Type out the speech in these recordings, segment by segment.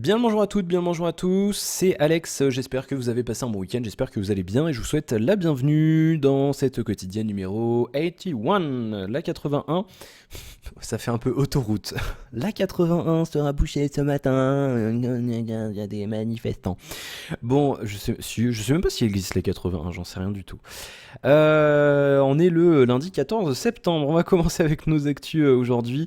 Bien le bonjour à toutes, bien le bonjour à tous, c'est Alex, j'espère que vous avez passé un bon week-end, j'espère que vous allez bien et je vous souhaite la bienvenue dans cette quotidienne numéro 81, la 81, ça fait un peu autoroute, la 81 sera bouchée ce matin, il y a des manifestants. Bon, je sais même pas s'il existe les 81, j'en sais rien du tout. On est le lundi 14 septembre, on va commencer avec nos actus aujourd'hui,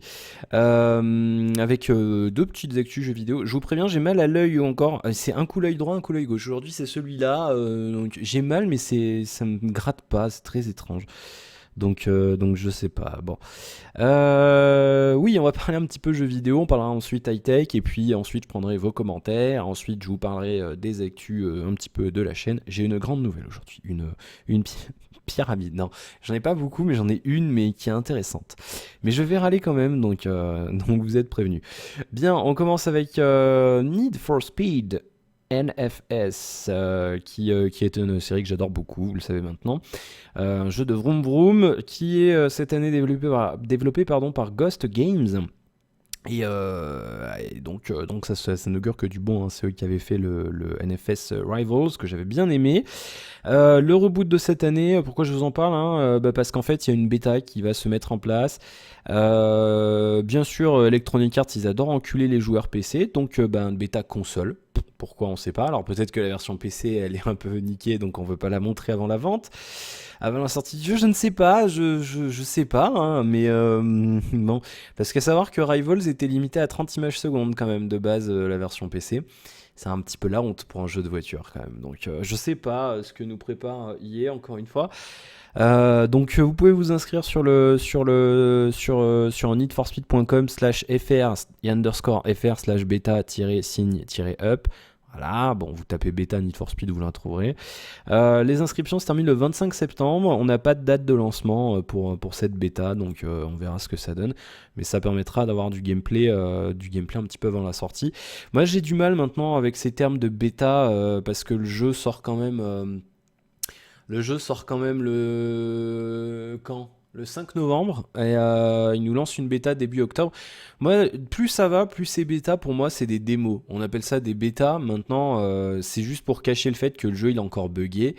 avec deux petites actus jeux vidéo. Je vous préviens, j'ai mal à l'œil encore, c'est un coup l'œil droit, un coup l'œil gauche. Aujourd'hui c'est celui-là, donc j'ai mal mais ça me gratte pas, c'est très étrange. Donc je sais pas. Bon. Oui, on va parler un petit peu jeux vidéo, on parlera ensuite high-tech, et puis ensuite je prendrai vos commentaires, ensuite je vous parlerai des actus un petit peu de la chaîne. J'ai une grande nouvelle aujourd'hui, une pyramide. Non, j'en ai pas beaucoup, mais j'en ai une, mais qui est intéressante. Mais je vais râler quand même, donc vous êtes prévenus. Bien, on commence avec Need for Speed. NFS, qui est une série que j'adore beaucoup, vous le savez maintenant. Un jeu de vroom vroom qui est cette année développé par Ghost Games. Et donc ça n'augure que du bon, hein. C'est eux qui avaient fait le NFS Rivals, que j'avais bien aimé. Le reboot de cette année, pourquoi je vous en parle, hein, parce qu'en fait il y a une bêta qui va se mettre en place. Bien sûr, Electronic Arts, ils adorent enculer les joueurs PC, donc une bêta console. Pourquoi on sait pas. Alors peut-être que la version PC elle est un peu niquée, donc on veut pas la montrer avant la vente, avant la sortie du jeu, je ne sais pas, je sais pas, hein, mais bon, parce qu'à savoir que Rivals était limité à 30 images secondes quand même de base, la version PC. C'est un petit peu la honte pour un jeu de voiture quand même. Donc je sais pas ce que nous prépare EA encore une fois. Donc vous pouvez vous inscrire sur needforspeed.com/fr_beta-signe-up. Voilà, bon, vous tapez bêta Need for Speed, vous la trouverez. Les inscriptions se terminent le 25 septembre. On n'a pas de date de lancement pour cette bêta, donc on verra ce que ça donne. Mais ça permettra d'avoir du gameplay un petit peu avant la sortie. Moi, j'ai du mal maintenant avec ces termes de bêta parce que le jeu sort quand même. Quand? Le 5 novembre, et il nous lance une bêta début octobre. Moi, plus ça va, plus ces bêtas, pour moi, c'est des démos. On appelle ça des bêtas. Maintenant, c'est juste pour cacher le fait que le jeu il est encore buggé.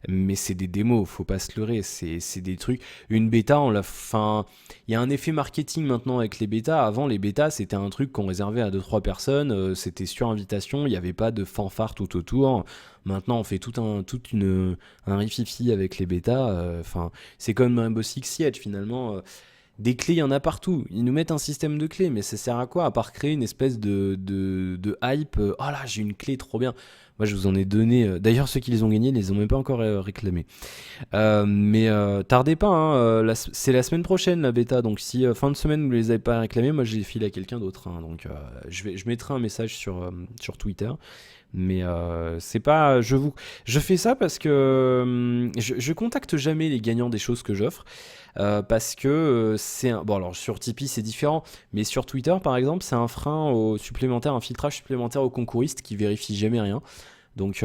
Mais c'est des démos, faut pas se leurrer. C'est des trucs. Une bêta, il y a un effet marketing maintenant avec les bêtas. Avant, les bêtas, c'était un truc qu'on réservait à 2-3 personnes. C'était sur invitation. Il n'y avait pas de fanfare tout autour. Maintenant, on fait un rififi avec les bêtas. C'est comme Rainbow Six Siege finalement. Des clés, il y en a partout. Ils nous mettent un système de clés, mais ça sert à quoi à part créer une espèce de hype. Oh là, j'ai une clé trop bien. Moi, je vous en ai donné. D'ailleurs, ceux qui les ont gagnés, les ont même pas encore réclamés. Mais tardez pas, hein, c'est la semaine prochaine la bêta. Donc, si fin de semaine vous les avez pas réclamés, moi je les file à quelqu'un d'autre, hein. Donc, je mettrai un message sur Twitter. Mais c'est pas. Je fais ça parce que je contacte jamais les gagnants des choses que j'offre. Parce que bon, alors sur Tipeee c'est différent, mais sur Twitter par exemple, c'est un frein un filtrage supplémentaire aux concouristes qui vérifient jamais rien. Donc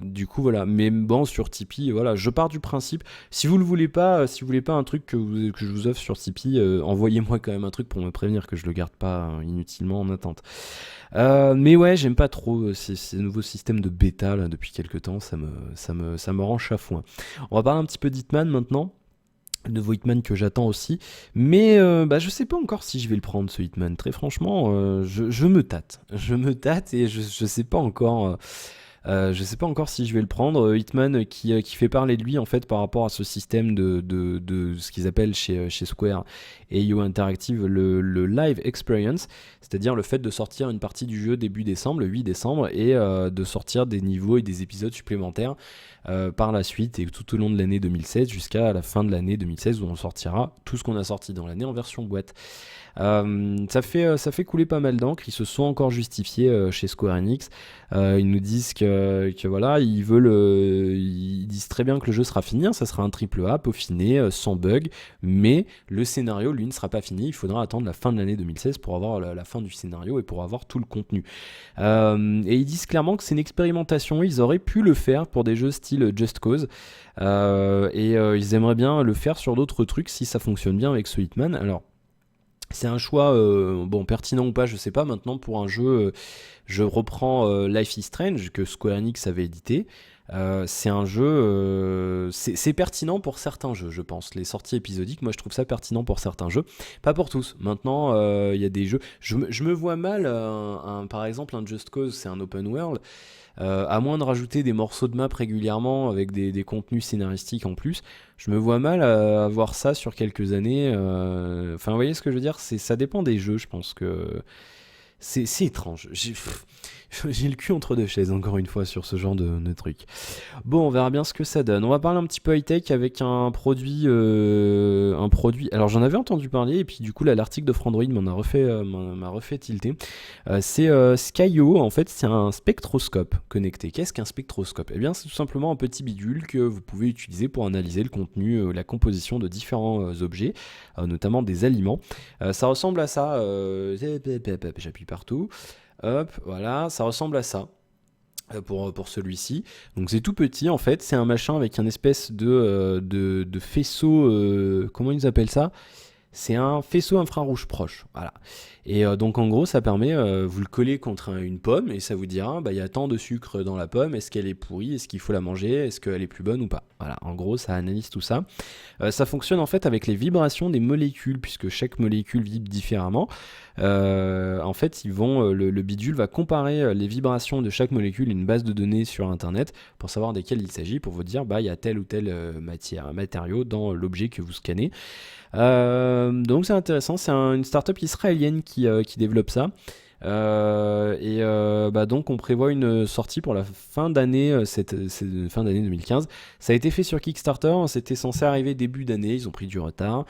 du coup voilà, mais bon, sur Tipeee, voilà, je pars du principe, si vous voulez pas un truc que je vous offre sur Tipeee, envoyez-moi quand même un truc pour me prévenir que je le garde pas inutilement en attente. Mais ouais, j'aime pas trop ces nouveaux systèmes de bêta là depuis quelques temps, ça me rend chafouin. On va parler un petit peu d'Hitman maintenant. Le nouveau Hitman que j'attends aussi, mais je sais pas encore si je vais le prendre, ce Hitman. Très franchement, je me tâte et je sais pas encore. Je sais pas encore si je vais le prendre. Hitman qui fait parler de lui en fait par rapport à ce système de ce qu'ils appellent chez Square et IO Interactive le Live Experience, c'est-à-dire le fait de sortir une partie du jeu début décembre, le 8 décembre, et de sortir des niveaux et des épisodes supplémentaires par la suite et tout au long de l'année 2016 jusqu'à la fin de l'année 2016 où on sortira tout ce qu'on a sorti dans l'année en version boîte. Ça fait couler pas mal d'encre. Ils se sont encore justifiés chez Square Enix. Ils nous disent que voilà, ils disent très bien que le jeu sera fini, hein, ça sera un triple A peaufiné, sans bug, mais le scénario lui ne sera pas fini. Il faudra attendre la fin de l'année 2016 pour avoir la fin du scénario et pour avoir tout le contenu. Et ils disent clairement que c'est une expérimentation. Ils auraient pu le faire pour des jeux style Just Cause. Ils aimeraient bien le faire sur d'autres trucs si ça fonctionne bien avec ce Hitman. Alors C'est un choix, bon, pertinent ou pas, je sais pas. Maintenant, pour un jeu, je reprends Life is Strange, que Square Enix avait édité. C'est un jeu, c'est pertinent pour certains jeux, je pense. Les sorties épisodiques, moi, je trouve ça pertinent pour certains jeux, pas pour tous. Maintenant, il y a des jeux, je me vois mal, par exemple, un Just Cause, c'est un open world. À moins de rajouter des morceaux de map régulièrement avec des contenus scénaristiques en plus, je me vois mal avoir ça sur quelques années. Enfin, vous voyez ce que je veux dire? Ça dépend des jeux, je pense que c'est étrange. J'ai le cul entre deux chaises, encore une fois, sur ce genre de truc. Bon, on verra bien ce que ça donne. On va parler un petit peu high-tech avec un produit. Alors, j'en avais entendu parler, et puis du coup, là, l'article de Frandroid m'a refait tilter. C'est Skyo, en fait, c'est un spectroscope connecté. Qu'est-ce qu'un spectroscope? Eh bien, c'est tout simplement un petit bidule que vous pouvez utiliser pour analyser le contenu, la composition de différents objets, notamment des aliments. Ça ressemble à ça. J'appuie partout. Hop, voilà, ça ressemble à ça. Pour celui-ci. Donc c'est tout petit en fait, c'est un machin avec un espèce de faisceau, comment ils appellent ça? C'est un faisceau infrarouge proche, voilà. Et donc en gros, ça permet, vous le collez contre une pomme et ça vous dira, bah il y a tant de sucre dans la pomme, est-ce qu'elle est pourrie, est-ce qu'il faut la manger, est-ce qu'elle est plus bonne ou pas. Voilà, en gros, ça analyse tout ça. Ça fonctionne en fait avec les vibrations des molécules, puisque chaque molécule vibre différemment. En fait, le bidule va comparer les vibrations de chaque molécule à une base de données sur Internet pour savoir desquelles il s'agit, pour vous dire, bah il y a tel ou tel matériau dans l'objet que vous scannez. Donc c'est intéressant, c'est une startup israélienne qui développe ça. Bah donc on prévoit une sortie pour la fin d'année, cette fin d'année 2015. Ça a été fait sur Kickstarter, c'était censé arriver début d'année, ils ont pris du retard.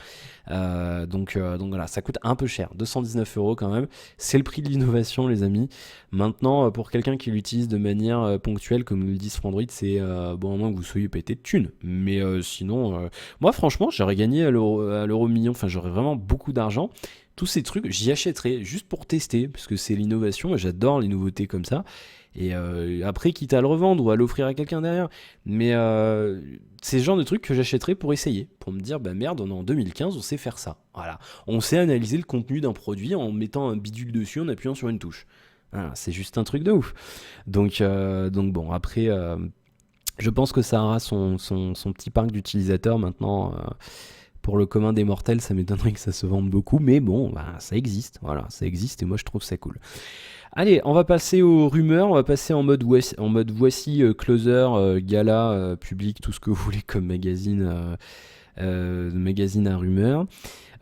Donc voilà, ça coûte un peu cher, 219 € quand même. C'est le prix de l'innovation, les amis. Maintenant, pour quelqu'un qui l'utilise de manière ponctuelle, comme nous le disent Frandroid, c'est bon, à moins que vous soyez pété de thunes. Mais sinon, moi franchement, j'aurais gagné à l'euro million, enfin j'aurais vraiment beaucoup d'argent. Tous ces trucs, j'y achèterais juste pour tester, parce que c'est l'innovation et j'adore les nouveautés comme ça. Et après, quitte à le revendre ou à l'offrir à quelqu'un derrière. Mais c'est le genre de trucs que j'achèterais pour essayer. Pour me dire, bah merde, on est en 2015, on sait faire ça. Voilà. On sait analyser le contenu d'un produit en mettant un bidule dessus, en appuyant sur une touche. Voilà, c'est juste un truc de ouf. Donc bon, après, je pense que ça aura son petit parc d'utilisateurs maintenant. Pour le commun des mortels, ça m'étonnerait que ça se vende beaucoup, mais bon, bah, ça existe, voilà, ça existe et moi je trouve ça cool. Allez, on va passer aux rumeurs, on va passer en mode voici closer, gala, public, tout ce que vous voulez comme magazine à rumeurs.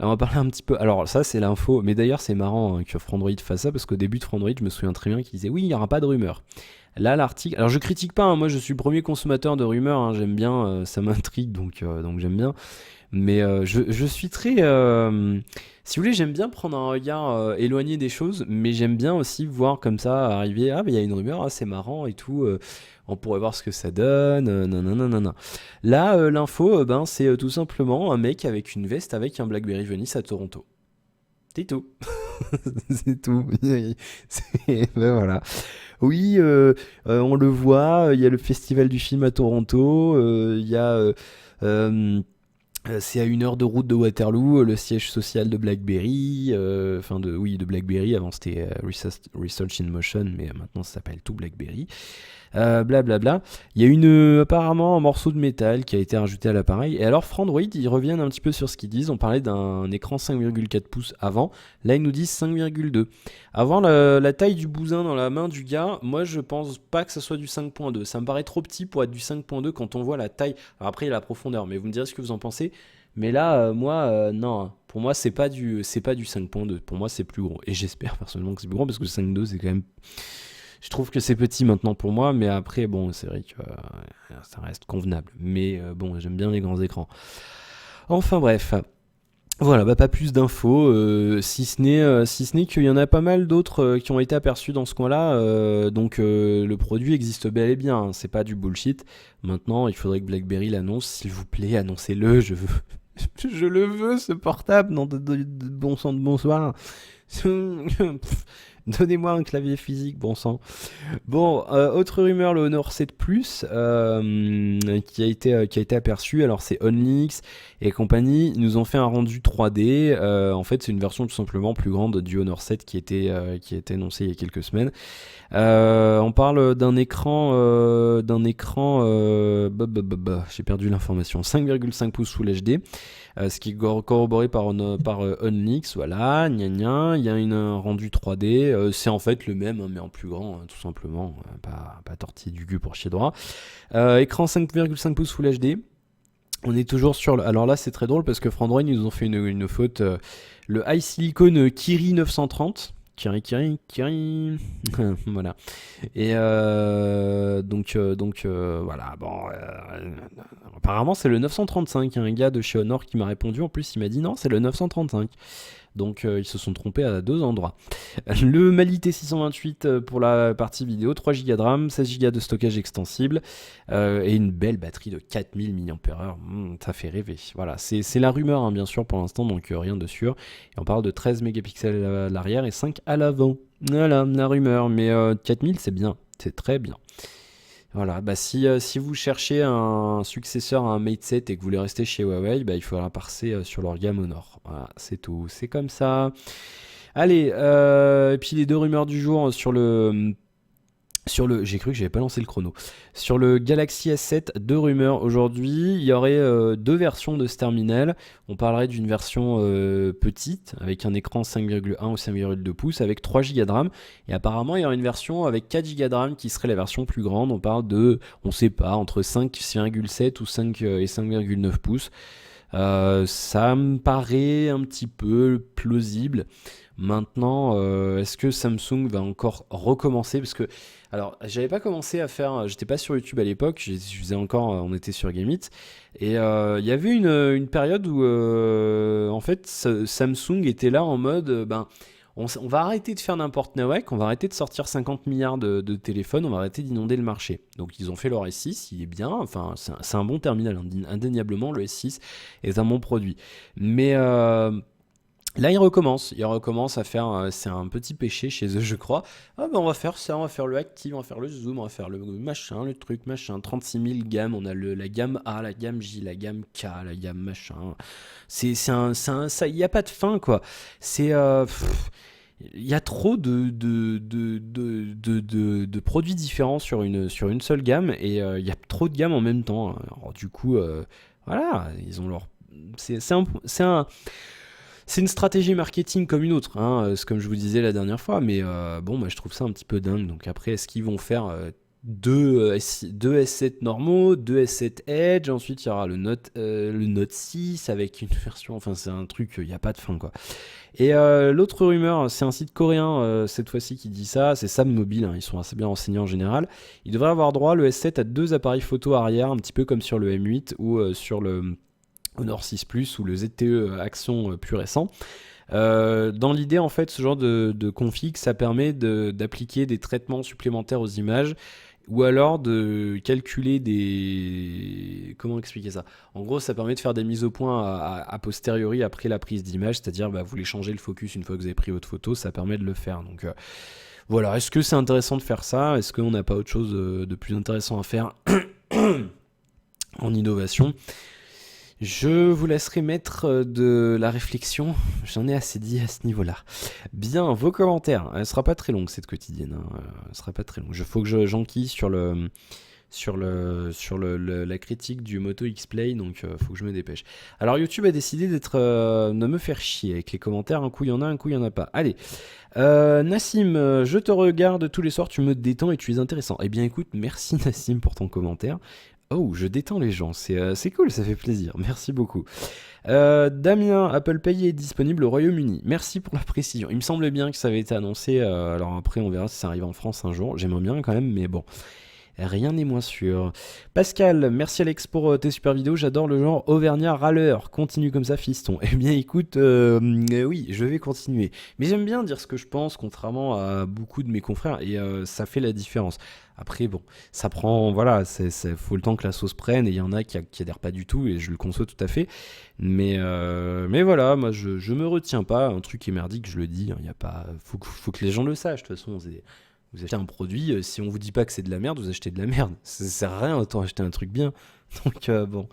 On va parler un petit peu. Alors, ça, c'est l'info, mais d'ailleurs, c'est marrant que Frandroid fasse ça parce qu'au début de Frandroid, je me souviens très bien qu'il disait oui, il n'y aura pas de rumeurs. Là, l'article. Alors, je critique pas, hein, moi je suis le premier consommateur de rumeurs, hein, j'aime bien, ça m'intrigue donc j'aime bien. Mais je suis très. Si vous voulez, j'aime bien prendre un regard éloigné des choses, mais j'aime bien aussi voir comme ça arriver. Ah, mais il y a une rumeur, ah, c'est marrant et tout. On pourrait voir ce que ça donne. Nanana. Là, l'info, ben, c'est tout simplement un mec avec une veste avec un Blackberry Venice à Toronto. C'est tout. C'est tout. Ben voilà. Oui, on le voit. Il y a le festival du film à Toronto. Il y a. C'est à 1 heure de route de Waterloo, le siège social de BlackBerry, de BlackBerry, avant c'était Research in Motion, mais maintenant ça s'appelle tout BlackBerry. Blablabla. Il y a apparemment un morceau de métal qui a été rajouté à l'appareil. Et alors Frandroid, ils reviennent un petit peu sur ce qu'ils disent. On parlait d'un écran 5,4 pouces avant. Là, ils nous disent 5,2. Avant la taille du bousin dans la main du gars, moi je pense pas que ça soit du 5.2. Ça me paraît trop petit pour être du 5.2 quand on voit la taille. Alors après, il y a la profondeur, mais vous me direz ce que vous en pensez. Mais là, moi, non. Hein. Pour moi, c'est pas du 5.2. Pour moi, c'est plus gros. Et j'espère personnellement que c'est plus gros parce que 5.2, c'est quand même. Je trouve que c'est petit maintenant pour moi, mais après, bon, c'est vrai que ça reste convenable. Mais bon, j'aime bien les grands écrans. Enfin bref. Voilà, bah, pas plus d'infos, si ce n'est qu'il y en a pas mal d'autres qui ont été aperçus dans ce coin-là. Donc le produit existe bel et bien, hein, c'est pas du bullshit. Maintenant, il faudrait que BlackBerry l'annonce, s'il vous plaît, annoncez-le, je veux. Je le veux, ce portable, non de bon sang de bonsoir. Donnez-moi un clavier physique, bon sang. Bon, autre rumeur, le Honor 7 Plus qui a été aperçu. Alors c'est Onlix et compagnie. Ils nous ont fait un rendu 3D. En fait, c'est une version tout simplement plus grande du Honor 7 qui a été annoncé il y a quelques semaines. On parle d'un écran, j'ai perdu l'information, 5,5 pouces Full HD, ce qui est corroboré par Onlix, voilà, gna gna. Il y a un rendu 3D, c'est en fait le même, hein, mais en plus grand, tout simplement, pas tortiller du cul pour chier droit. Écran 5,5 pouces Full HD. On est toujours sur le... Alors là, c'est très drôle parce que Frandroid, ils nous ont fait une faute. Le High Silicon Kiri 930. Kiri. Voilà. Et voilà. Bon, apparemment, c'est le 935. Il y a un gars de chez Honor qui m'a répondu. En plus, il m'a dit non, c'est le 935. Donc ils se sont trompés à 2 endroits. Le Mali T628 pour la partie vidéo, 3 Go de RAM, 16 Go de stockage extensible et une belle batterie de 4000 mAh. Ça fait rêver. Voilà, c'est la rumeur hein, bien sûr pour l'instant, donc rien de sûr. Et on parle de 13 mégapixels à l'arrière et 5 à l'avant. Voilà, la rumeur, mais 4000 c'est bien, c'est très bien. Voilà, bah si vous cherchez un successeur à un Mate 7 et que vous voulez rester chez Huawei, bah il faudra passer sur leur gamme Honor. Voilà, c'est tout, c'est comme ça. Allez, et puis les deux rumeurs du jour j'ai cru que j'avais pas lancé le chrono. Sur le Galaxy S7, deux rumeurs aujourd'hui. Il y aurait deux versions de ce terminal. On parlerait d'une version petite, avec un écran 5,1 ou 5,2 pouces, avec 3 Go de RAM. Et apparemment, il y aurait une version avec 4 Go de RAM qui serait la version plus grande. On parle de, on sait pas, entre 5,7 ou 5 et 5,9 pouces. Ça me paraît un petit peu plausible. Maintenant, est-ce que Samsung va encore recommencer? Parce que, alors, j'avais pas commencé à faire, j'étais pas sur YouTube à l'époque, je faisais encore, on était sur Gameit, et il y avait une période où, en fait, Samsung était là en mode, on va arrêter de faire n'importe nawak, on va arrêter de sortir 50 milliards de téléphones, on va arrêter d'inonder le marché. Donc ils ont fait leur S6, il est bien, enfin c'est un bon terminal, indéniablement le S6 est un bon produit. Mais là, ils recommencent à faire, c'est un petit péché chez eux, je crois. Ah ben on va faire ça, on va faire le active, on va faire le zoom, on va faire le machin, le truc, machin. 36 000 gammes, on a la gamme A, la gamme J, la gamme K, la gamme machin. Ça, il n'y a pas de fin, quoi. Il y a trop de produits différents sur une seule gamme et il y a trop de gammes en même temps. Alors du coup, voilà, ils ont leur... C'est une stratégie marketing comme une autre, hein, c'est comme je vous disais la dernière fois, mais bon, moi je trouve ça un petit peu dingue. Donc après, est-ce qu'ils vont faire deux S7 normaux, deux S7 Edge, ensuite il y aura le Note 6 avec une version, enfin c'est un truc, il n'y a pas de fin quoi. Et l'autre rumeur, c'est un site coréen cette fois-ci qui dit ça, c'est Sam Mobile, hein, ils sont assez bien renseignés en général. Il devrait avoir droit, le S7, à deux appareils photo arrière, un petit peu comme sur le M8 ou sur le Honor 6 Plus ou le ZTE Action plus récent. Dans l'idée, en fait, ce genre de config, ça permet d'appliquer des traitements supplémentaires aux images ou alors de calculer des... Comment expliquer ça? En gros, ça permet de faire des mises au point a posteriori après la prise d'image, c'est-à-dire vous voulez changer le focus une fois que vous avez pris votre photo, ça permet de le faire. Donc voilà, est-ce que c'est intéressant de faire ça? Est-ce qu'on n'a pas autre chose de plus intéressant à faire en innovation? Je vous laisserai mettre de la réflexion, j'en ai assez dit à ce niveau-là. Bien, vos commentaires, elle sera pas très longue cette quotidienne, hein. Elle sera pas très longue. Il faut que j'enquille sur la critique du Moto X-Play, donc faut que je me dépêche. Alors YouTube a décidé de me faire chier avec les commentaires, un coup il y en a, un coup il y en a pas. Allez, Nassim, je te regarde tous les soirs, tu me détends et tu es intéressant. Eh bien écoute, merci Nassim pour ton commentaire. Oh, je détends les gens, c'est cool, ça fait plaisir, merci beaucoup. Damien, Apple Pay est disponible au Royaume-Uni. Merci pour la précision. Il me semblait bien que ça avait été annoncé, alors après on verra si ça arrive en France un jour. J'aimerais bien quand même, mais bon. Rien n'est moins sûr. Pascal, merci Alex pour tes super vidéos. J'adore le genre Auvergnat râleur. Continue comme ça, fiston. Eh bien, écoute, oui, je vais continuer. Mais j'aime bien dire ce que je pense, contrairement à beaucoup de mes confrères, et ça fait la différence. Après, bon, ça prend, voilà, faut le temps que la sauce prenne, et il y en a qui adhèrent pas du tout, et je le conçois tout à fait. Mais voilà, moi, je me retiens pas. Un truc est merdique, je le dis. Il y a pas, faut que les gens le sachent. De toute façon, vous achetez un produit, si on vous dit pas que c'est de la merde, vous achetez de la merde. Ça sert à rien, autant acheter un truc bien. Donc bon.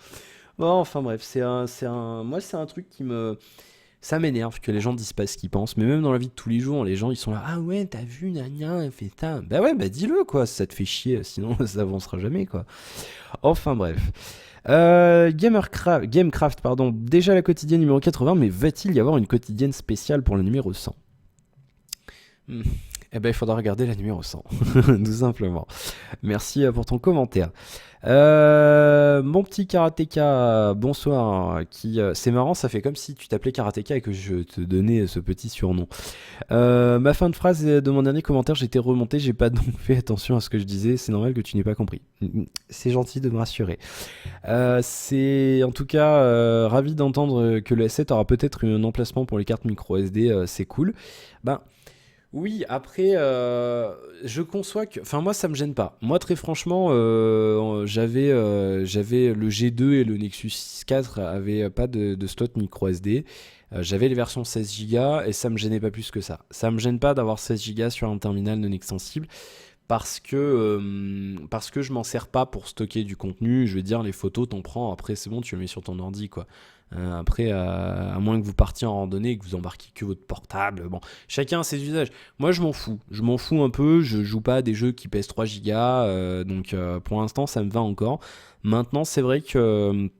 Bon, enfin bref, moi c'est un truc ça m'énerve que les gens disent pas ce qu'ils pensent, mais même dans la vie de tous les jours, les gens ils sont là, ah ouais, t'as vu, gna gna, elle fait ça. Bah ouais, bah dis-le quoi, ça te fait chier, sinon ça avancera jamais quoi. Enfin bref. Gamecraft, pardon, déjà la quotidienne numéro 80, mais va-t-il y avoir une quotidienne spéciale pour le numéro 100? Eh ben, il faudra regarder la numéro 100, tout simplement. Merci pour ton commentaire. Mon petit karatéka, bonsoir. C'est marrant, ça fait comme si tu t'appelais karatéka et que je te donnais ce petit surnom. Ma fin de phrase de mon dernier commentaire, j'étais remonté, j'ai pas donc fait attention à ce que je disais. C'est normal que tu n'aies pas compris. C'est gentil de me rassurer. C'est en tout cas ravi d'entendre que le S7 aura peut-être un emplacement pour les cartes micro SD. C'est cool. Ben. Oui, après, je conçois que... Enfin, moi, ça me gêne pas. Moi, très franchement, j'avais le G2 et le Nexus 4 avaient pas de slot micro SD. J'avais les versions 16 Go et ça me gênait pas plus que ça. Ça me gêne pas d'avoir 16 Go sur un terminal non extensible parce que je m'en sers pas pour stocker du contenu. Je veux dire, les photos, t'en prends, après c'est bon, tu le mets sur ton ordi, quoi. Après, à moins que vous partiez en randonnée et que vous embarquiez que votre portable, bon, chacun a ses usages. Moi, je m'en fous un peu. Je joue pas à des jeux qui pèsent 3 gigas, donc pour l'instant, ça me va encore. Maintenant, c'est vrai que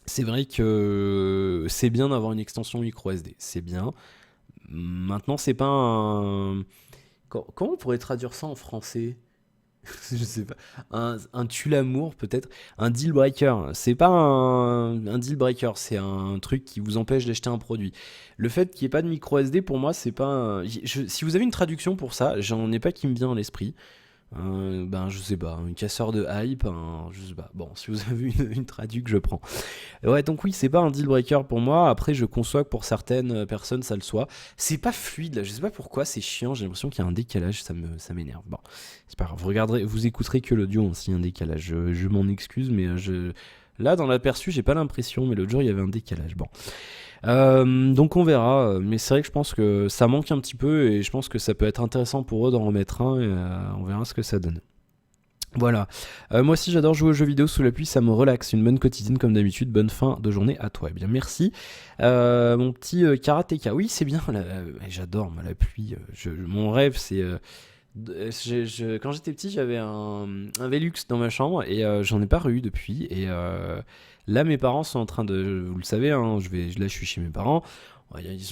c'est bien d'avoir une extension micro SD, c'est bien. Maintenant, c'est pas un... Comment on pourrait traduire ça en français? Je sais pas. Un tue-l'amour, peut-être. Un deal breaker. C'est pas un deal breaker, c'est un truc qui vous empêche d'acheter un produit. Le fait qu'il n'y ait pas de micro SD, pour moi, c'est pas si vous avez une traduction pour ça, j'en ai pas qui me vient à l'esprit. Ben, je sais pas, un casseur de hype, je sais pas. Bon, si vous avez une traduc, je prends. Ouais, donc oui, c'est pas un deal breaker pour moi. Après, je conçois que pour certaines personnes, ça le soit. C'est pas fluide, là. Je sais pas pourquoi, c'est chiant. J'ai l'impression qu'il y a un décalage, ça m'énerve. Bon, c'est pas grave. Vous écouterez que l'audio, hein, s'il y a un décalage. Je m'en excuse, mais là, dans l'aperçu, j'ai pas l'impression, mais l'autre jour, il y avait un décalage. Bon. Donc on verra, mais c'est vrai que je pense que ça manque un petit peu et je pense que ça peut être intéressant pour eux d'en remettre un et on verra ce que ça donne. Voilà, moi aussi j'adore jouer aux jeux vidéo sous la pluie, ça me relaxe, une bonne quotidienne comme d'habitude, bonne fin de journée à toi. Eh bien merci, mon petit karatéka, oui c'est bien, j'adore moi, la pluie, mon rêve c'est... quand j'étais petit, j'avais un Velux dans ma chambre et j'en ai pas eu depuis. Et là, mes parents sont en train de, vous le savez, hein, là, je suis chez mes parents.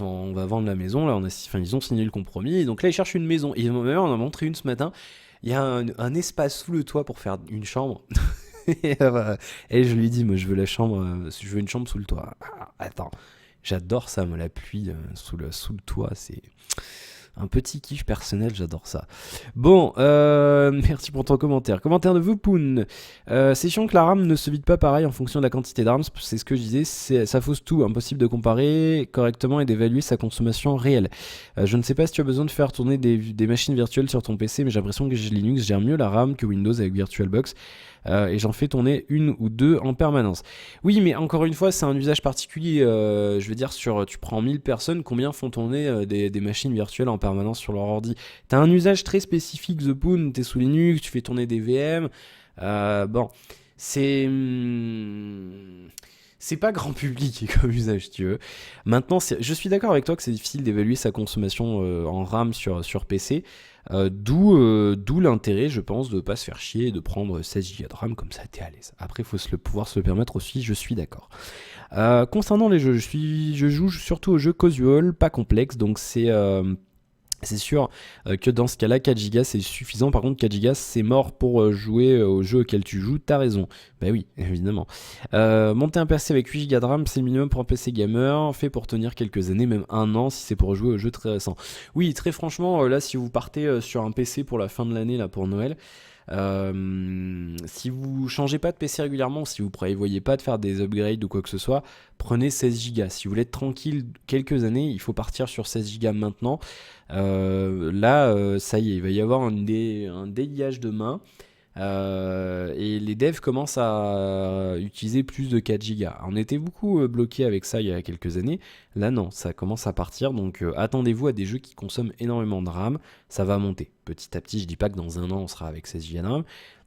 On va vendre la maison. Là, ils ont signé le compromis. Et donc là, ils cherchent une maison. Et on en a montré une ce matin. Il y a un espace sous le toit pour faire une chambre. Et je lui dis, moi, je veux je veux une chambre sous le toit. Ah, attends, j'adore ça, moi, la pluie sous le toit, c'est un petit kiff personnel, j'adore ça. Bon, merci pour ton commentaire. Commentaire de Vupoun. C'est chiant que la RAM ne se vide pas pareil en fonction de la quantité d'armes, c'est ce que je disais, ça fausse tout, impossible de comparer correctement et d'évaluer sa consommation réelle. Je ne sais pas si tu as besoin de faire tourner des machines virtuelles sur ton PC, mais j'ai l'impression que Linux gère mieux la RAM que Windows avec VirtualBox. Et j'en fais tourner une ou deux en permanence. Oui, mais encore une fois, c'est un usage particulier. Je veux dire, tu prends 1000 personnes, combien font tourner des machines virtuelles en permanence sur leur ordi? T'as un usage très spécifique, The Poon, t'es sous Linux, tu fais tourner des VM. Bon, c'est... c'est pas grand public comme usage, si tu veux. Maintenant, je suis d'accord avec toi que c'est difficile d'évaluer sa consommation en RAM sur PC. D'où l'intérêt, je pense, de ne pas se faire chier et de prendre 16 Go de RAM, comme ça t'es à l'aise. Après, il faut pouvoir se le permettre aussi, je suis d'accord. Concernant les jeux, je joue surtout aux jeux casual, pas complexes, donc c'est sûr que dans ce cas-là, 4 Go c'est suffisant. Par contre, 4 Go c'est mort pour jouer au jeu auquel tu joues. T'as raison. Bah oui, évidemment. Monter un PC avec 8 Go de RAM, c'est le minimum pour un PC gamer. Fait pour tenir quelques années, même un an si c'est pour jouer au jeu très récent. Oui, très franchement, là, si vous partez sur un PC pour la fin de l'année, là, pour Noël, Si vous changez pas de PC régulièrement, si vous prévoyez pas de faire des upgrades ou quoi que ce soit, prenez 16 Go. Si vous voulez être tranquille quelques années, il faut partir sur 16 Go maintenant. Là, ça y est, il va y avoir un déliage de main. Et les devs commencent à utiliser plus de 4 Go. On était beaucoup bloqués avec ça il y a quelques années. Là non, ça commence à partir, donc attendez-vous à des jeux qui consomment énormément de RAM. Ça va monter petit à petit. Je dis pas que dans un an on sera avec 16 Go de RAM,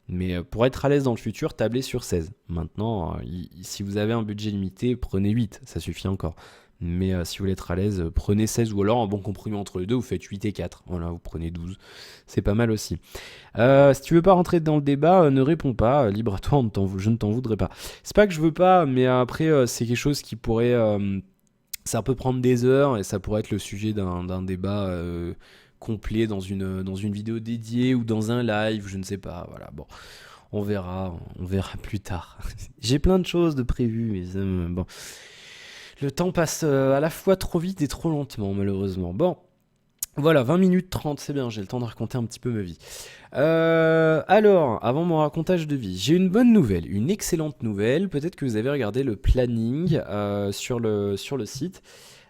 mais pour être à l'aise dans le futur, tablez sur 16. Maintenant, si vous avez un budget limité, prenez 8, ça suffit encore. Mais si vous voulez être à l'aise, prenez 16, ou alors un bon compromis entre les deux, vous faites 8 et 4. Voilà, vous prenez 12. C'est pas mal aussi. Si tu veux pas rentrer dans le débat, ne réponds pas. Libre à toi, je ne t'en voudrais pas. C'est pas que je veux pas, mais après, c'est quelque chose qui pourrait. Ça peut prendre des heures et ça pourrait être le sujet d'un débat complet dans une vidéo dédiée ou dans un live, je ne sais pas. Voilà, bon. On verra plus tard. J'ai plein de choses de prévues, mais bon. Le temps passe à la fois trop vite et trop lentement, malheureusement. Bon, voilà, 20 minutes 30, c'est bien, j'ai le temps de raconter un petit peu ma vie. Alors, avant mon racontage de vie, j'ai une bonne nouvelle, une excellente nouvelle. Peut-être que vous avez regardé le planning sur le site.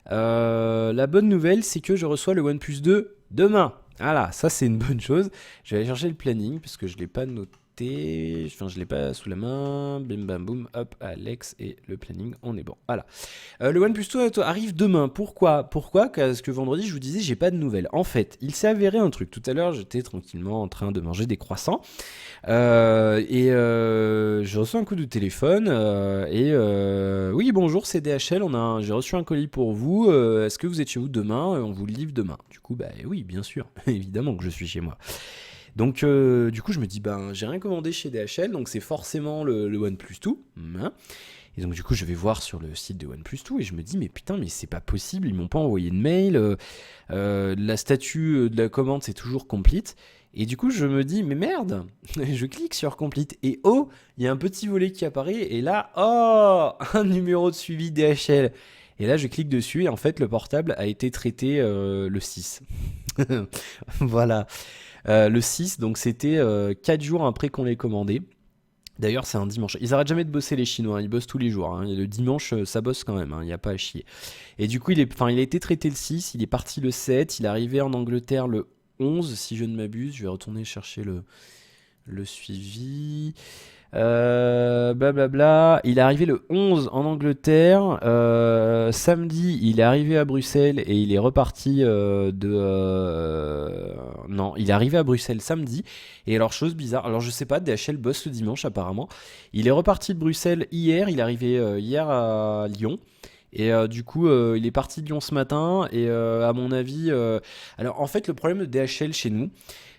La bonne nouvelle, c'est que je reçois le OnePlus 2 demain. Voilà, ça c'est une bonne chose. Je vais aller chercher le planning, parce que je ne l'ai pas noté. Enfin, je l'ai pas sous la main. Bim bam boum, hop, Alex et le planning, on est bon. Voilà. Le OnePlus 2 arrive demain. Pourquoi? Parce que vendredi, je vous disais, j'ai pas de nouvelles. En fait, il s'est avéré un truc. Tout à l'heure, j'étais tranquillement en train de manger des croissants. Je reçois un coup de téléphone. Oui, bonjour, c'est DHL. J'ai reçu un colis pour vous. Est-ce que vous êtes chez vous demain? On vous le livre demain. Du coup, bah oui, bien sûr. Évidemment que je suis chez moi. Donc du coup je me dis j'ai rien commandé chez DHL, donc c'est forcément le OnePlus 2. Hein. Et donc du coup je vais voir sur le site de OnePlus 2 et je me dis mais putain mais c'est pas possible, ils m'ont pas envoyé de mail, la statut de la commande c'est toujours complete. Et du coup je me dis mais merde, je clique sur complete et oh il y a un petit volet qui apparaît et là oh un numéro de suivi DHL. Et là je clique dessus et en fait le portable a été traité le 6. Voilà. Le 6, donc c'était 4 jours après qu'on l'ait commandé. D'ailleurs, c'est un dimanche. Ils arrêtent jamais de bosser les Chinois, hein. Ils bossent tous les jours. Hein. Et le dimanche, ça bosse quand même, il n'y a pas à chier. Et du coup, il a été traité le 6, il est parti le 7, il est arrivé en Angleterre le 11, si je ne m'abuse. Je vais retourner chercher le suivi. Blablabla. Il est arrivé le 11 en Angleterre. Samedi, il est arrivé à Bruxelles et il est reparti Non, il est arrivé à Bruxelles samedi. Et alors, chose bizarre, alors je sais pas, DHL bosse le dimanche apparemment. Il est reparti de Bruxelles hier, il est arrivé hier à Lyon. Et du coup, il est parti de Lyon ce matin. Et à mon avis... Alors en fait, le problème de DHL chez nous,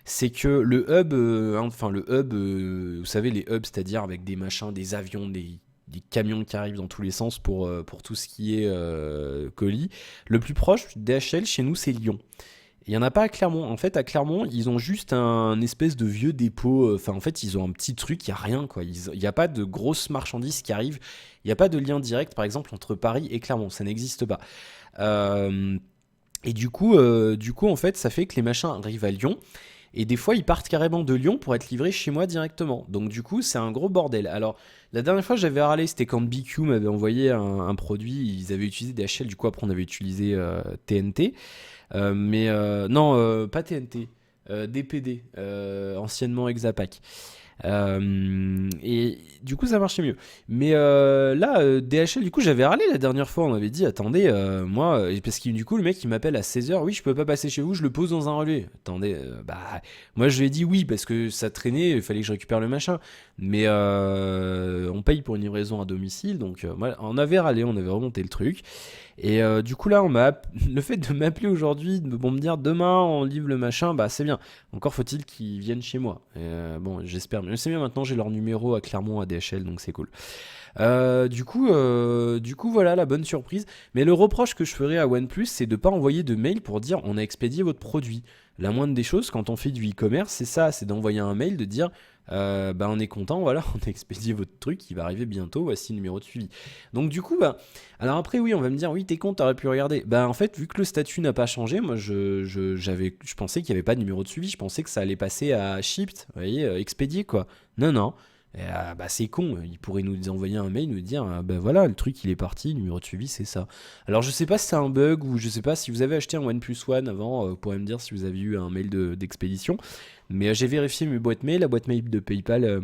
c'est que le hub, vous savez, les hubs, c'est-à-dire avec des machins, des avions, des camions qui arrivent dans tous les sens pour tout ce qui est colis, le plus proche DHL chez nous, c'est Lyon. Il n'y en a pas à Clermont. En fait, à Clermont, ils ont juste un espèce de vieux dépôt. Enfin, en fait, ils ont un petit truc, il n'y a rien, quoi. Il n'y a pas de grosses marchandises qui arrivent. Il n'y a pas de lien direct, par exemple, entre Paris et Clermont. Ça n'existe pas. Et du coup, en fait, ça fait que les machins arrivent à Lyon. Et des fois, ils partent carrément de Lyon pour être livrés chez moi directement. Donc du coup, c'est un gros bordel. Alors, la dernière fois, j'avais râlé, c'était quand BQ m'avait envoyé un produit. Ils avaient utilisé DHL, du coup, après, on avait utilisé TNT. Non, pas TNT. DPD, anciennement Exapac. Et du coup ça marchait mieux. Mais là DHL, du coup j'avais râlé la dernière fois. On m'avait dit attendez, moi parce que du coup le mec il m'appelle à 16h, oui je peux pas passer chez vous, je le pose dans un relais. Attendez, moi je lui ai dit oui parce que ça traînait, il fallait que je récupère le machin. Mais on paye pour une livraison à domicile. Donc on avait râlé, on avait remonté le truc. Et du coup là le fait de m'appeler aujourd'hui pour me dire demain on livre le machin, c'est bien. Encore faut-il qu'ils viennent chez moi. Bon, j'espère. Mais c'est bien, maintenant j'ai leur numéro à Clermont à DHL, donc c'est cool. Du coup, voilà la bonne surprise. Mais le reproche que je ferais à OnePlus, c'est de ne pas envoyer de mail pour dire on a expédié votre produit. La moindre des choses, quand on fait du e-commerce, c'est ça, c'est d'envoyer un mail, de dire bah on est content, voilà, on a expédié votre truc, il va arriver bientôt, voici le numéro de suivi. Donc du coup, bah, alors après oui, on va me dire, oui, t'es con, t'aurais pu regarder. Bah en fait, vu que le statut n'a pas changé, moi je pensais qu'il n'y avait pas de numéro de suivi, je pensais que ça allait passer à shipped, vous voyez, expédié quoi. Non, non. Et, bah c'est con, il pourrait nous envoyer un mail, nous dire, bah voilà, le truc il est parti, le numéro de suivi c'est ça. Alors je sais pas si c'est un bug ou je sais pas si vous avez acheté un OnePlus One avant, vous pourrez me dire si vous avez eu un mail d'expédition. Mais j'ai vérifié mes boîtes mail, la boîte mail de PayPal,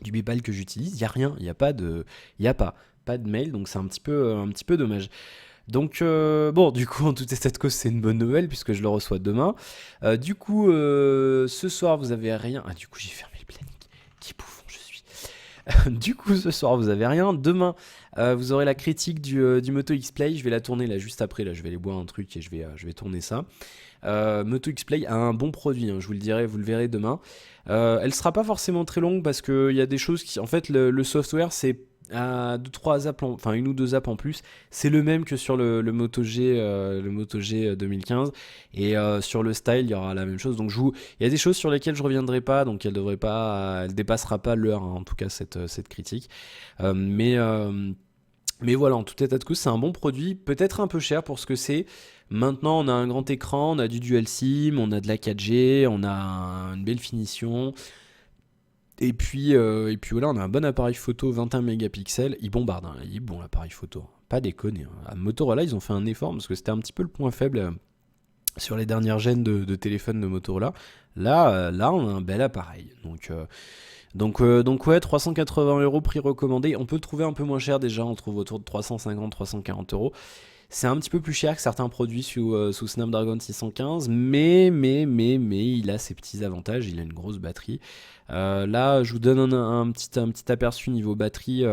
du PayPal que j'utilise, il y a rien, il y a pas de, il y a pas de mail, donc c'est un petit peu dommage. Donc bon, du coup en tout état de cause c'est une bonne nouvelle puisque je le reçois demain. Du coup ce soir vous avez rien. Ah du coup j'ai fermé le planning. Qui bouffon je suis. Du coup, ce soir, vous avez rien. Demain, vous aurez la critique du Moto X-Play. Je vais la tourner là juste après. Là, je vais aller boire un truc et je vais tourner ça. Moto X-Play a un bon produit, hein, je vous le dirai, vous le verrez demain. Elle sera pas forcément très longue parce qu'il y a des choses qui. En fait, le software, c'est à 2-3 apps, enfin une ou deux apps en plus, c'est le même que sur le Moto G 2015 et sur le style il y aura la même chose. Donc il y a des choses sur lesquelles je reviendrai pas, donc elle dépassera pas l'heure, hein, en tout cas cette critique. Euh, mais euh, mais voilà, en tout état de cause, c'est un bon produit, peut-être un peu cher pour ce que c'est. Maintenant, on a un grand écran, on a du dual SIM, on a de la 4G, on a une belle finition. Et puis voilà, on a un bon appareil photo 21 mégapixels. Il bombarde, hein, il est bon l'appareil photo. Pas déconner, hein. À Motorola, ils ont fait un effort parce que c'était un petit peu le point faible sur les dernières gènes de téléphones de Motorola. Là, on a un bel appareil. Donc ouais, 380 € prix recommandé. On peut le trouver un peu moins cher déjà, on le trouve autour de 350-340 €. C'est un petit peu plus cher que certains produits sous Snapdragon 615, mais il a ses petits avantages, il a une grosse batterie. Là, je vous donne un petit aperçu niveau batterie.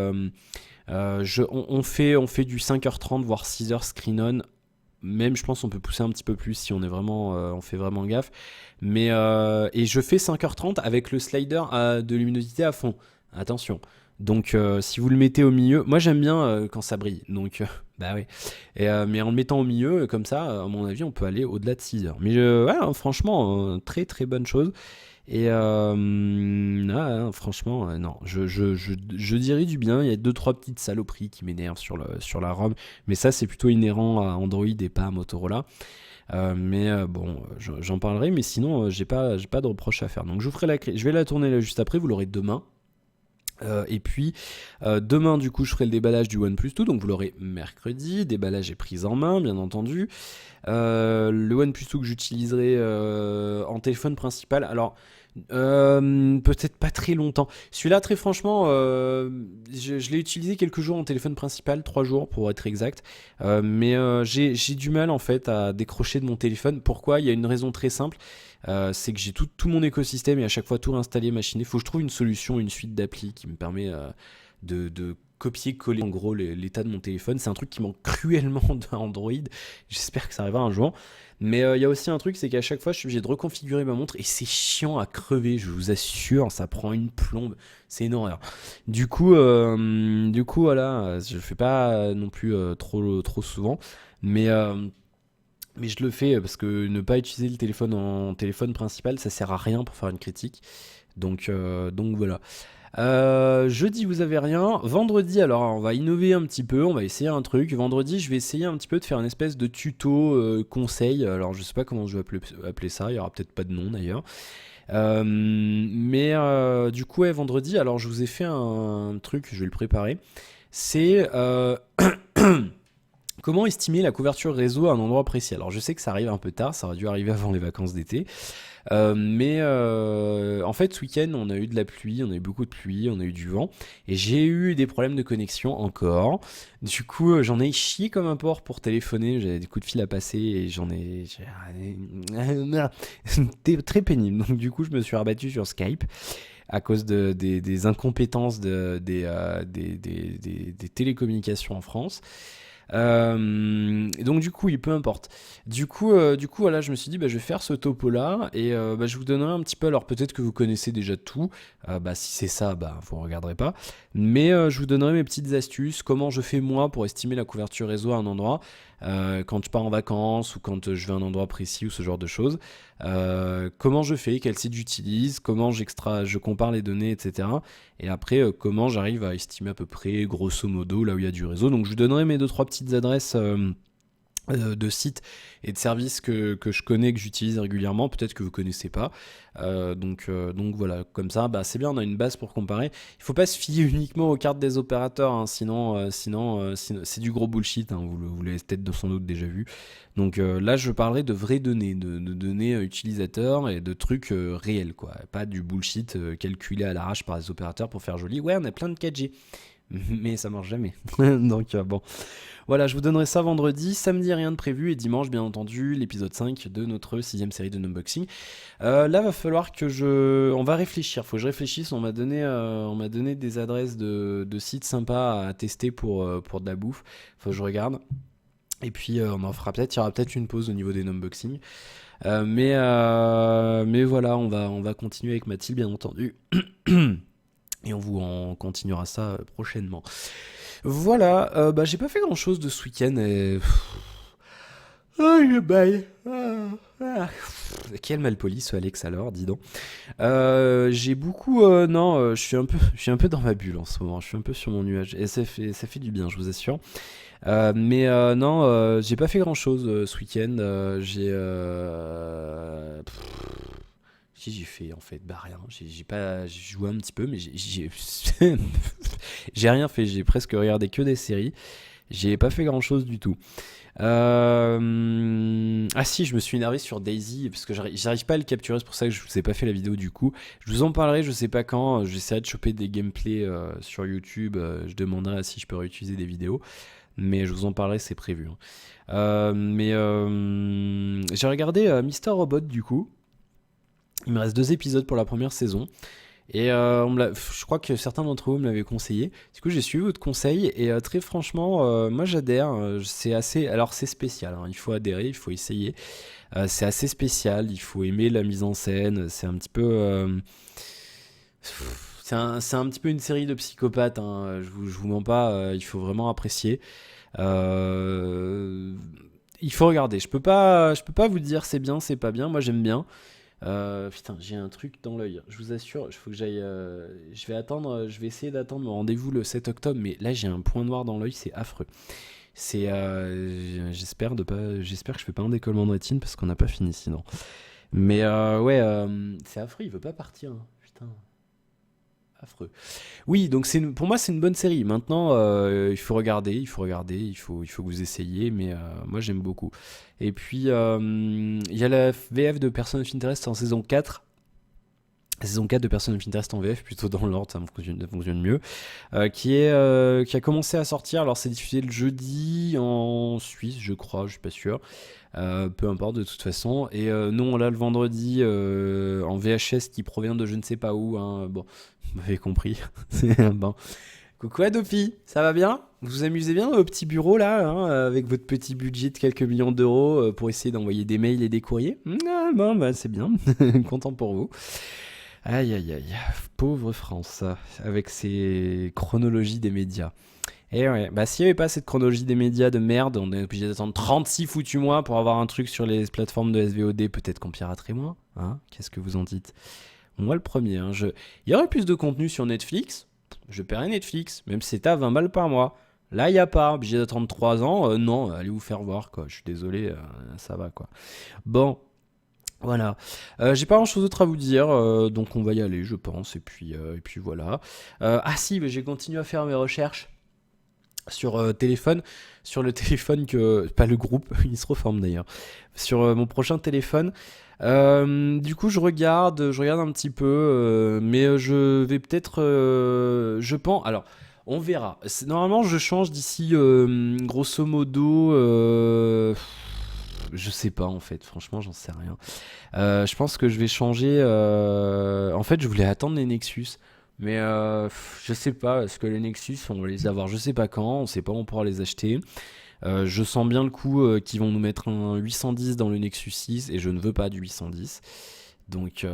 On fait du 5h30 voire 6h screen on. Même, je pense, on peut pousser un petit peu plus si on fait vraiment gaffe. Et je fais 5h30 avec le slider de luminosité à fond. Attention. Donc, si vous le mettez au milieu, moi j'aime bien quand ça brille. Donc, bah oui. Mais en le mettant au milieu, comme ça, à mon avis, on peut aller au-delà de 6 heures. Mais ouais, hein, franchement, très très bonne chose. Et franchement, non, je dirais du bien. Il y a deux trois petites saloperies qui m'énervent sur la ROM, mais ça c'est plutôt inhérent à Android et pas à Motorola. Bon, j'en parlerai, mais sinon j'ai pas de reproche à faire. Donc je vais la tourner là juste après. Vous l'aurez demain. Demain du coup je ferai le déballage du OnePlus 2, donc vous l'aurez mercredi, déballage et prise en main bien entendu. Le OnePlus 2 que j'utiliserai en téléphone principal, alors peut-être pas très longtemps. Celui-là très franchement, je l'ai utilisé quelques jours en téléphone principal, 3 jours pour être exact. J'ai du mal en fait à décrocher de mon téléphone. Pourquoi? Il y a une raison très simple. C'est que j'ai tout mon écosystème et à chaque fois tout réinstaller, machiner. Il faut que je trouve une solution, une suite d'applis qui me permet de copier-coller en gros l'état de mon téléphone. C'est un truc qui manque cruellement dans Android. J'espère que ça arrivera un jour. Mais il y a aussi un truc, c'est qu'à chaque fois je suis obligé de reconfigurer ma montre et c'est chiant à crever, je vous assure, ça prend une plombe, c'est une horreur. Du coup voilà, je le fais pas non plus trop souvent, mais mais je le fais parce que ne pas utiliser le téléphone en téléphone principal, ça sert à rien pour faire une critique. Donc voilà. Jeudi, vous avez rien. Vendredi, alors on va innover un petit peu, on va essayer un truc. Vendredi, je vais essayer un petit peu de faire une espèce de tuto conseil. Alors je sais pas comment je vais appeler ça, il y aura peut-être pas de nom d'ailleurs. Du coup, ouais, vendredi, alors je vous ai fait un truc, je vais le préparer. C'est comment estimer la couverture réseau à un endroit précis. Alors je sais que ça arrive un peu tard, ça aurait dû arriver avant les vacances d'été. En fait, ce week-end, on a eu de la pluie, on a eu beaucoup de pluie, on a eu du vent, et j'ai eu des problèmes de connexion encore. Du coup, j'en ai chié comme un porc pour téléphoner, j'avais des coups de fil à passer, et C'était très pénible. Donc du coup, je me suis rabattu sur Skype à cause des incompétences des télécommunications en France. Et donc du coup, peu importe. Du coup, voilà, je me suis dit, bah, je vais faire ce topo-là et bah, je vous donnerai un petit peu. Alors peut-être que vous connaissez déjà tout. Bah, si c'est ça, bah, vous ne regarderez pas. Mais je vous donnerai mes petites astuces, comment je fais moi pour estimer la couverture réseau à un endroit, quand je pars en vacances ou quand je vais à un endroit précis ou ce genre de choses. Comment je fais, quel site j'utilise, comment je compare les données, etc. Et après, comment j'arrive à estimer à peu près, grosso modo, là où il y a du réseau. Donc je vous donnerai mes deux trois petites adresses de sites et de services que je connais, que j'utilise régulièrement, peut-être que vous connaissez pas. Donc voilà, comme ça, bah, c'est bien, on a une base pour comparer. Il faut pas se fier uniquement aux cartes des opérateurs, hein, sinon, c'est du gros bullshit, hein, vous l'avez peut-être sans doute déjà vu. Donc là, je parlerai de vraies données, de données utilisateurs et de trucs réels, quoi. Pas du bullshit calculé à l'arrache par les opérateurs pour faire joli. Ouais, on a plein de 4G. Mais ça marche jamais. Donc bon. Voilà, je vous donnerai ça vendredi, samedi rien de prévu et dimanche bien entendu l'épisode 5 de notre 6ème série de unboxing. Là va falloir on va réfléchir, faut que je réfléchisse, on m'a donné des adresses de sites sympas à tester pour de la bouffe, faut que je regarde. Et puis on en fera peut-être, il y aura peut-être une pause au niveau des unboxings. Mais voilà, on va continuer avec Mathilde bien entendu. Et on continuera ça prochainement. Voilà, bah j'ai pas fait grand chose de ce week-end et. Oh, je baille. Quel malpoli ce Alex alors, dis donc. J'ai beaucoup. Non, je suis un peu dans ma bulle en ce moment. Je suis un peu sur mon nuage. Et ça fait du bien, je vous assure. Mais non, j'ai pas fait grand chose ce week-end. Qu'est-ce que j'ai fait en fait? Bah rien. J'ai joué un petit peu, mais j'ai rien fait. J'ai presque regardé que des séries. J'ai pas fait grand chose du tout. Ah si, je me suis énervé sur Daisy parce que j'arrive pas à le capturer. C'est pour ça que je vous ai pas fait la vidéo du coup. Je vous en parlerai, je sais pas quand. J'essaierai de choper des gameplays sur YouTube. Je demanderai si je peux réutiliser des vidéos. Mais je vous en parlerai, c'est prévu, hein. Mais j'ai regardé Mister Robot du coup. Il me reste 2 épisodes pour la première saison. Et je crois que certains d'entre vous me l'avaient conseillé. Du coup, j'ai suivi votre conseil. Et très franchement, moi j'adhère. C'est assez. Alors, c'est spécial, hein. Il faut adhérer, il faut essayer. C'est assez spécial. Il faut aimer la mise en scène. C'est un petit peu. C'est un petit peu une série de psychopathes, hein. Je vous mens pas. Il faut vraiment apprécier. Euh, il faut regarder. Je peux pas vous dire c'est bien, c'est pas bien. Moi, j'aime bien. Putain, j'ai un truc dans l'œil. Je vous assure, il faut que j'aille. Je vais essayer d'attendre mon rendez-vous le 7 octobre, mais là j'ai un point noir dans l'œil, c'est affreux. J'espère que je fais pas un décollement de rétine parce qu'on n'a pas fini sinon. Mais ouais, c'est affreux, il veut pas partir, hein. Putain, affreux. Oui, donc pour moi c'est une bonne série. Maintenant, il faut que vous essayiez, mais moi j'aime beaucoup. Et puis il y a la VF de Person of Interest en saison 4. La saison 4 de Person of Interest en VF, plutôt dans l'ordre, ça fonctionne mieux, qui a commencé à sortir. Alors c'est diffusé le jeudi en Suisse, je crois, je suis pas sûr. Peu importe de toute façon. Et nous on l'a le vendredi en VHS qui provient de je ne sais pas où, hein. Bon, vous m'avez compris. Bon. Coucou Adopi, ça va bien? Vous vous amusez bien dans vos petits bureaux là, hein, avec votre petit budget de quelques millions d'euros pour essayer d'envoyer des mails et des courriers? Ah, bon, bah c'est bien, content pour vous. Aïe aïe aïe, pauvre France, avec ses chronologies des médias. Et ouais, bah s'il n'y avait pas cette chronologie des médias de merde, on est obligé d'attendre 36 foutus mois pour avoir un truc sur les plateformes de SVOD, peut-être qu'on piraterait moins, hein? Qu'est-ce que vous en dites? Moi le premier, hein, il y aurait plus de contenu sur Netflix, je paierais Netflix, même si c'était à 20 balles par mois. Là, il n'y a pas, obligé d'attendre 3 ans, non, allez vous faire voir, quoi, je suis désolé, ça va, quoi. Bon, voilà. J'ai pas grand chose d'autre à vous dire, donc on va y aller, je pense. Et puis voilà. Ah si, mais j'ai continué à faire mes recherches sur téléphone, sur le téléphone que, pas le groupe, il se reforme d'ailleurs, sur mon prochain téléphone. Du coup, je regarde un petit peu, mais je vais peut-être, je pense. Alors, on verra. Normalement, je change d'ici, grosso modo. Je sais pas en fait, franchement, j'en sais rien. Je pense que je vais changer. En fait, je voulais attendre les Nexus. Mais je sais pas, est-ce que les Nexus, on va les avoir je sais pas quand, on sait pas où on pourra les acheter. Je sens bien le coup qu'ils vont nous mettre un 810 dans le Nexus 6 et je ne veux pas du 810. Donc,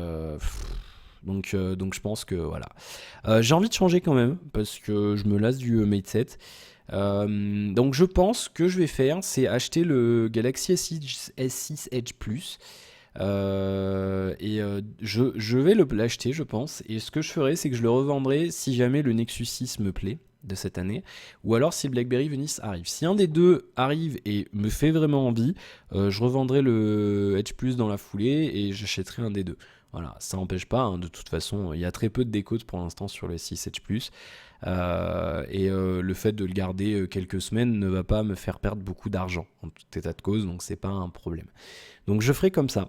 donc je pense que voilà. J'ai envie de changer quand même parce que je me lasse du Mate 7. Donc je pense que je vais faire, c'est acheter le Galaxy S6 Edge Plus. Je vais l'acheter, je pense. Et ce que je ferai, c'est que je le revendrai si jamais le Nexus 6 me plaît de cette année, ou alors si le BlackBerry Venice arrive. Si un des deux arrive et me fait vraiment envie, je revendrai le Edge Plus dans la foulée et j'achèterai un des deux. Voilà, ça n'empêche pas, hein, de toute façon, il y a très peu de décotes pour l'instant sur le 6 Edge Plus. Le fait de le garder quelques semaines ne va pas me faire perdre beaucoup d'argent en tout état de cause, donc c'est pas un problème. Donc je ferai comme ça.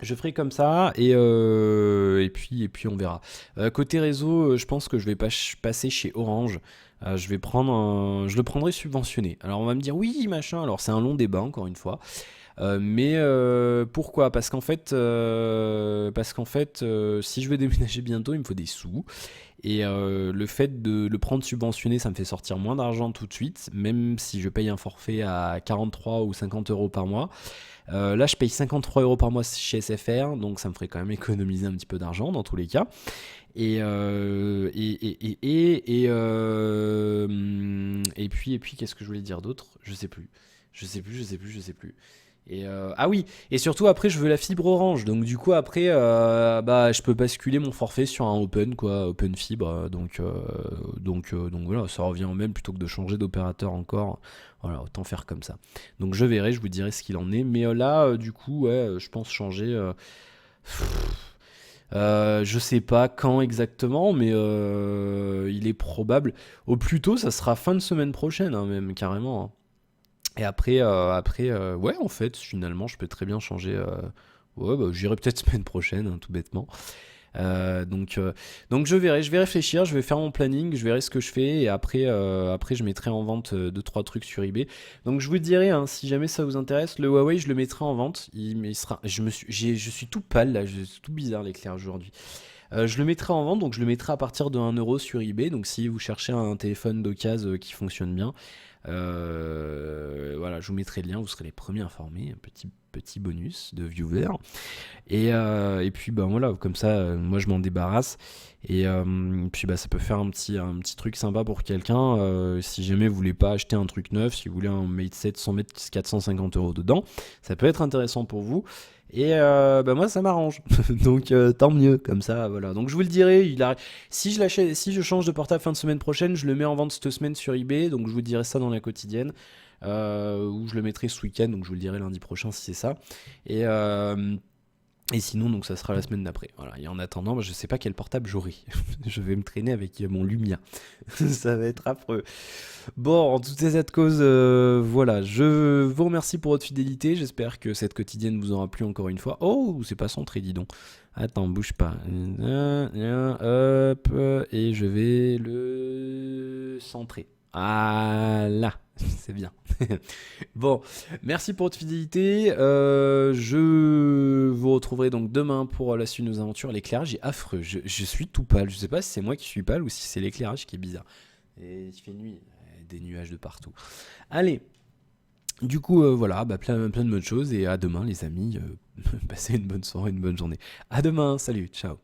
Je ferai comme ça et puis on verra. Côté réseau, je pense que je vais passer chez Orange. Je le prendrai subventionné. Alors on va me dire oui machin. Alors c'est un long débat encore une fois. Mais pourquoi? Parce qu'en fait, si je veux déménager bientôt, il me faut des sous. Et le fait de le prendre subventionné, ça me fait sortir moins d'argent tout de suite, même si je paye un forfait à 43 ou 50 euros par mois. Là, je paye 53 euros par mois chez SFR, donc ça me ferait quand même économiser un petit peu d'argent dans tous les cas. Et puis, qu'est-ce que je voulais dire d'autre? Je sais plus. Je sais plus. Ah oui, et surtout après je veux la fibre Orange, donc du coup après je peux basculer mon forfait sur un Open quoi, Open Fibre, donc voilà, ça revient au même plutôt que de changer d'opérateur encore, voilà, autant faire comme ça. Donc je verrai, je vous dirai ce qu'il en est, mais là du coup ouais, je pense changer. Je sais pas quand exactement, mais il est probable. Au plus tôt, ça sera fin de semaine prochaine, hein, même carrément, hein. Et après, ouais, en fait, finalement, je peux très bien changer. Ouais, bah, j'irai peut-être semaine prochaine, hein, tout bêtement. Donc je verrai, je vais réfléchir, je vais faire mon planning, je verrai ce que je fais et après je mettrai en vente 2-3 trucs sur eBay. Donc je vous dirai, hein, si jamais ça vous intéresse, le Huawei je le mettrai en vente. Il sera, je suis tout pâle là, c'est tout bizarre l'éclair aujourd'hui. Je le mettrai en vente, donc je le mettrai à partir de 1 € sur eBay. Donc si vous cherchez un téléphone d'occasion qui fonctionne bien, voilà, je vous mettrai le lien, vous serez les premiers informés, un petit bonus de viewer. Et puis ben voilà, comme ça, moi je m'en débarrasse. Puis bah ça peut faire un petit truc sympa pour quelqu'un. Si jamais vous voulez pas acheter un truc neuf, si vous voulez un Mate 7 sans mettre 450 € dedans, ça peut être intéressant pour vous. Et bah moi ça m'arrange. Donc tant mieux, comme ça, voilà. Donc je vous le dirai, si je l'achète, si je change de portable fin de semaine prochaine, je le mets en vente cette semaine sur eBay. Donc je vous dirai ça dans la quotidienne. Ou je le mettrai ce week-end, donc je vous le dirai lundi prochain si c'est ça. Et sinon, donc ça sera la semaine d'après. Voilà. Et en attendant, je sais pas quel portable j'aurai. Je vais me traîner avec mon Lumia. Ça va être affreux. Bon, en tout état de cause, voilà. Je vous remercie pour votre fidélité. J'espère que cette quotidienne vous aura plu encore une fois. Oh, c'est pas centré, dis donc. Attends, bouge pas. Hop, et je vais le centrer. Voilà, c'est bien. Bon, merci pour votre fidélité. Je vous retrouverai donc demain pour la suite de nos aventures. L'éclairage est affreux. Je suis tout pâle. Je sais pas si c'est moi qui suis pâle ou si c'est l'éclairage qui est bizarre. Et il fait nuit, des nuages de partout. Allez, du coup, voilà, plein de bonnes choses. Et à demain, les amis. Passez une bonne soirée, une bonne journée. À demain, salut, ciao.